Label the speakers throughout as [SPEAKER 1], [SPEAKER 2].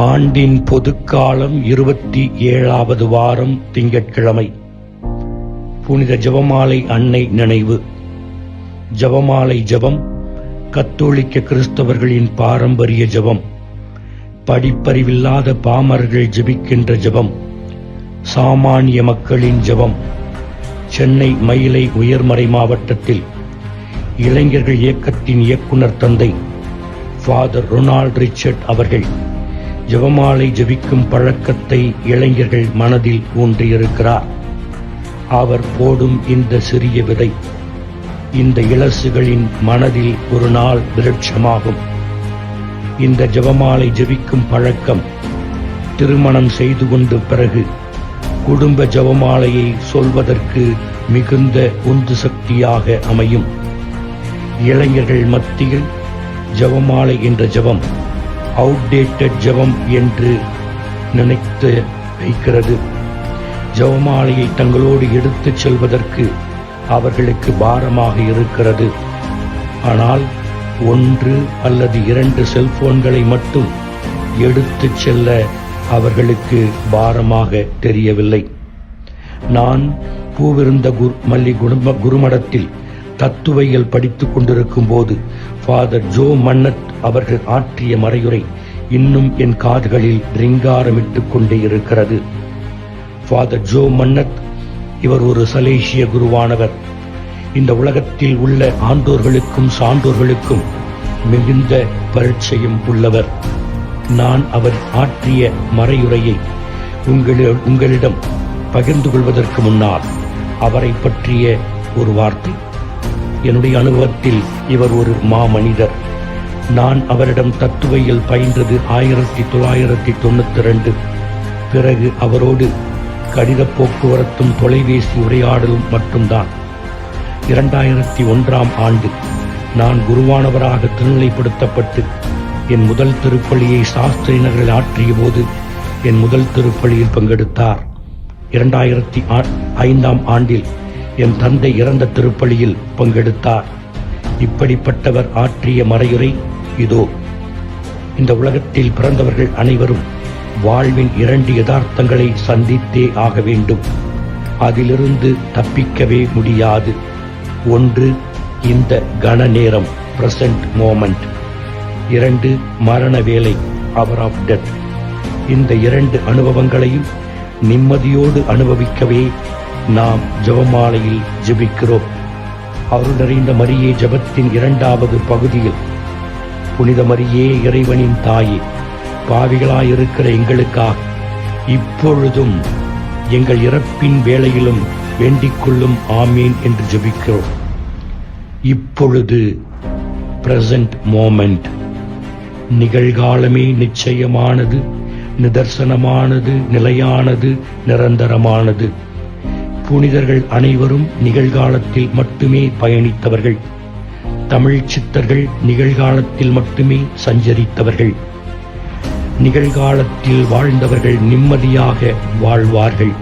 [SPEAKER 1] ஆண்டின் பொதுக்காலம் 27வது வாரம் திங்கட்கிழமை. புனித ஜெபமாலை அன்னை நினைவு. ஜெபமாலை ஜெபம் கத்தோலிக்க கிறிஸ்தவர்களின் பாரம்பரிய ஜெபம். படிப்பறிவில்லாத பாமரர்கள் ஜெபிக்கின்ற ஜெபம். சாமானிய மக்களின் ஜெபம். சென்னை மயிலை உயர்மறை மாவட்டத்தில் இளைஞர்கள் இயக்கத்தின் இயக்குனர் தந்தை ஃபாதர் ரொனால்ட் ரிச்சர்ட் அவர்கள் ஜெபமாலை ஜெபிக்கும் பழக்கத்தை இளைஞர்கள் மனதில் ஊன்றியிருக்கிறார். அவர் போடும் இந்த சிறிய விதை இந்த இளசுகளின் மனதில் ஒரு நாள் விருட்சமாகும். இந்த ஜெபமாலை ஜெபிக்கும் பழக்கம் திருமணம் செய்து கொண்ட பிறகு குடும்ப ஜெபமாலையை சொல்வதற்கு மிகுந்த உந்து சக்தியாக அமையும். இளைஞர்கள் மத்தியில் ஜெபமாலை என்ற ஜெபம் அவுட்டேட்டட் ஜெபம் என்று நினைத்து வைக்கிறது. ஜெபமாலையை தங்களோடு எடுத்துச் செல்வதற்கு அவர்களுக்கு பாரமாக இருக்கிறது. ஆனால் 1 அல்லது 2 செல்போன்களை மட்டும் எடுத்துச் செல்ல அவர்களுக்கு பாரமாக தெரியவில்லை. நான் பூவிருந்த மல்லி குருமடத்தில் தத்துவையில் படித்துக் கொண்டிருக்கும் போது ஃபாதர் ஜோ மன்னத் அவர்கள் ஆற்றிய மறையுரை இன்னும் என் காதுகளில் ரிங்காரமிட்டுக் கொண்டே இருக்கிறது. ஃபாதர் ஜோ மன்னத் இவர் ஒரு சலேசிய குருவானவர். இந்த உலகத்தில் உள்ள ஆண்டோர்களுக்கும் சான்றோர்களுக்கும் மிகுந்த பரிச்சயம் உள்ளவர். நான் அவர் ஆற்றிய மறையுரையை உங்களிடம் பகிர்ந்து கொள்வதற்கு முன்னால் அவரை பற்றிய ஒரு வார்த்தை. என்னுடைய அனுபவத்தில் இவர் ஒரு மாமனிதர். நான் அவரிடம் தத்துவையில் பயின்றது 1992. பிறகு அவரோடு கடித போக்குவரத்தும் தொலைபேசி உரையாடலும் மட்டும்தான். 2001ஆம் ஆண்டு நான் குருவானவராக திருநிலைப்படுத்தப்பட்டு என் முதல் திருப்பலியை சாஸ்திரியினர்கள் ஆற்றிய போது என் முதல் திருப்பலியில் பங்கெடுத்தார். 2005ஆம் ஆண்டில் என் தந்தை இறந்த திருப்பலியில் பங்கெடுத்தார். இப்படிப்பட்டவர் ஆற்றிய மறையுரை இதோ. இந்த உலகத்தில் பிறந்தவர்கள் அனைவரும் வாழ்வின் 2 யதார்த்தங்களை சந்தித்தே ஆக வேண்டும். அதிலிருந்து தப்பிக்கவே முடியாது. 1 இந்த கன நேரம், பிரசன்ட் மோமெண்ட். 2 மரண வேலை, அவர் ஆஃப் டெத். இந்த 2 அனுபவங்களையும் நிம்மதியோடு அனுபவிக்கவே நாம் ஜெபமாலையில் ஜெபிக்கிறோம். அருள் நிறைந்த மரியே ஜெபத்தின் 2வது பகுதியில் புனித மரியே இறைவனின் தாயே, பாவிகளாயிருக்கிற எங்களுக்காக இப்பொழுதும் எங்கள் இறப்பின் வேளையிலும் வேண்டிக் கொள்ளும் ஆமீன் என்று ஜெபிக்கிறோம். இப்பொழுது பிரசன்ட் மோமெண்ட். நிகழ்காலமே நிச்சயமானது, நிதர்சனமானது, நிலையானது, நிரந்தரமானது. புனிதர்கள் அனைவரும் நிகழ்காலத்தில் மட்டுமே பயணித்தவர்கள். தமிழ் சித்தர்கள் நிகழ்காலத்தில் மட்டுமே சஞ்சரித்தவர்கள். நிகழ்காலத்தில் வாழ்ந்தவர்கள் நிம்மதியாக வாழ்வார்கள்.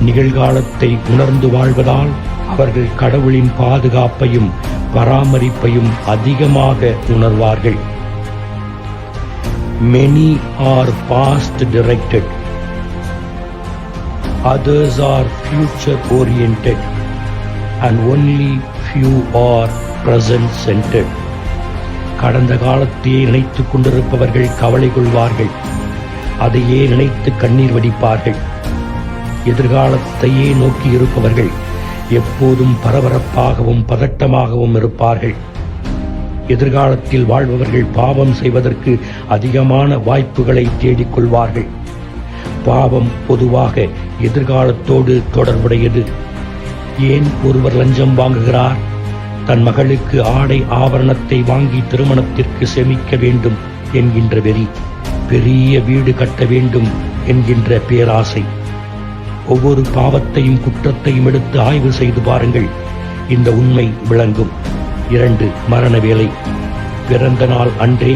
[SPEAKER 1] நிகழ்காலத்தை உணர்ந்து வாழ்வதால் அவர்கள் கடவுளின் பாதுகாப்பையும் பராமரிப்பையும் அதிகமாக உணர்வார்கள். Many are past directed. Others are future oriented and only few are present centered. கடந்த காலத்தையே நினைத்துக் கொண்டிருப்பவர்கள் கவலை கொள்வார்கள். அதையே நினைத்து கண்ணீர் வடிப்பார்கள். எதிர்காலத்தையே நோக்கி இருப்பவர்கள் எப்போதும் பரபரப்பாகவும் பதட்டமாகவும் இருப்பார்கள். எதிர்காலத்தில் வாழ்பவர்கள் பாவம் செய்வதற்கு அதிகமான வாய்ப்புகளை தேடிக்கொள்வார்கள். பாவம் பொதுவாக எதிர்காலத்தோடு தொடர்புடையது. ஏன் ஒருவர் லஞ்சம் வாங்குகிறார்? தன் மகளுக்கு ஆடை ஆபரணத்தை வாங்கி திருமணத்திற்கு சேமிக்க வேண்டும் என்கின்ற வெறி. பெரிய வீடு கட்ட வேண்டும் என்கின்ற பேராசை. ஒவ்வொரு பாவத்தையும் குற்றத்தையும் எடுத்து ஆய்வு செய்து பாருங்கள், இந்த உண்மை விளங்கும். 2 மரண வேலை. பிறந்த நாள் அன்றே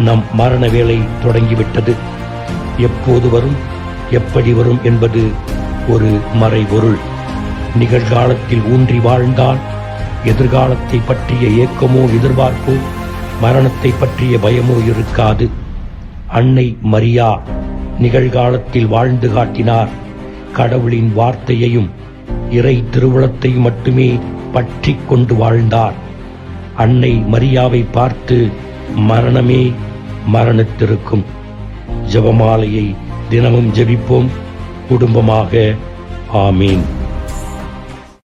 [SPEAKER 1] நம் மரண வேலை தொடங்கிவிட்டது. எப்போது வரும், எப்படி வரும் என்பது ஒரு மறைபொருள். நிகழ்காலத்தில் ஊன்றி வாழ்ந்தால் எதிர்காலத்தை பற்றிய ஏக்கமோ எதிர்பார்ப்போ மரணத்தை பற்றிய பயமோ இருக்காது. அன்னை மரியா நிகழ்காலத்தில் வாழ்ந்து காட்டினார். கடவுளின் வார்த்தையையும் இறை திருவுளத்தை மட்டுமே பற்றி கொண்டு வாழ்ந்தார். அன்னை மரியாவை பார்த்து மரணமே மரணித்திருக்கும். ஜெபமாலையை தினமும் ஜெபிப்போம் குடும்பமாக. ஆமீன்.